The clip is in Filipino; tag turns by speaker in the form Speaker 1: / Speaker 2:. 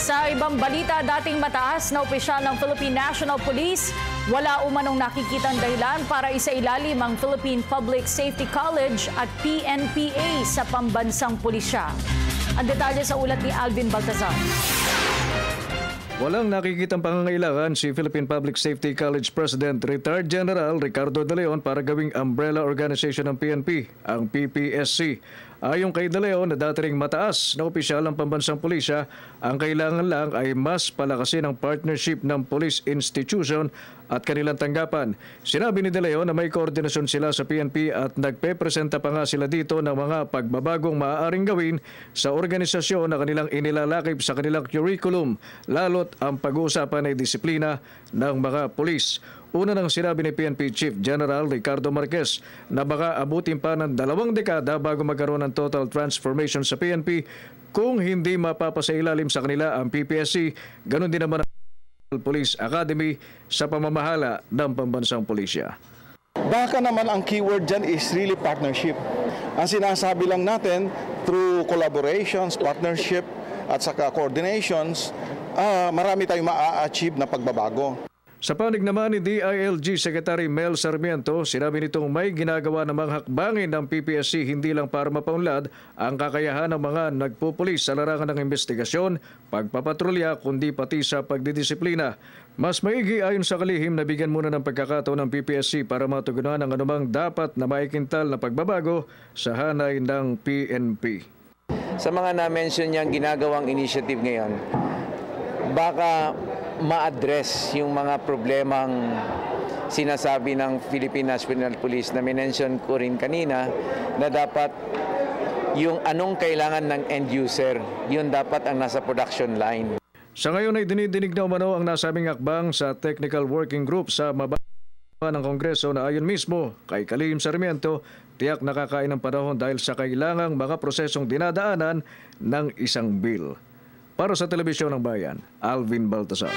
Speaker 1: Sa ibang balita, dating mataas na opisyal ng Philippine National Police, wala umanong nakikitang dahilan para isailalim ang Philippine Public Safety College at PNPA sa pambansang pulisya. Ang detalye sa ulat ni Alvin Baltazar.
Speaker 2: Walang nakikitang pangangailangan si Philippine Public Safety College President Retired General Ricardo De Leon para gawing umbrella organization ng PNP, ang PPSC. Ayon kay De Leon na dati ring mataas na opisyal ng pambansang pulisya, ang kailangan lang ay mas palakasin ang partnership ng police institution at kanilang tanggapan. Sinabi ni De Leon na may koordinasyon sila sa PNP at nagpepresenta pa nga sila dito ng mga pagbabagong maaaring gawin sa organisasyon na kanilang inilalakip sa kanilang curriculum, lalo't ang pag-uusapan ay disiplina ng mga pulis. Una nang sinabi ni PNP Chief General Ricardo Marquez na baka abutin pa ng 2 dekada bago magkaroon ng total transformation sa PNP kung hindi mapapasailalim sa kanila ang PPSC, ganun din naman ang Police Academy sa pamamahala ng pambansang pulisya.
Speaker 3: Baka naman ang keyword dyan is really partnership. Ang sinasabi lang natin through collaborations, partnership at saka coordinations, marami tayong ma-achieve na pagbabago.
Speaker 2: Sa panig naman ni DILG Secretary Mel Sarmiento, sinabi nitong may ginagawa namang hakbangin ng PPSC hindi lang para mapaunlad ang kakayahan ng mga nagpupulis sa larangan ng investigasyon, pagpapatrolya, kundi pati sa pagdidisiplina. Mas maigi ayon sa kalihim na bigyan muna ng pagkakataon ng PPSC para matugunan ang anumang dapat na maikintal na pagbabago sa hanay ng PNP.
Speaker 4: Sa mga na-mention niyang ginagawang initiative ngayon, baka ma-address yung mga problemang sinasabi ng Philippine National Police na minention ko rin kanina na dapat yung anong kailangan ng end user, yun dapat ang nasa production line.
Speaker 2: Sa ngayon ay dinidinig na umano ang nasabing akbang sa Technical Working Group sa mababa ng Kongreso na ayon mismo kay Kalihim Sarmiento, tiyak nakakain ng panahon dahil sa kailangang mga prosesong dinadaanan ng isang bill. Para sa Telebisyon ng Bayan, Alvin Baltazar.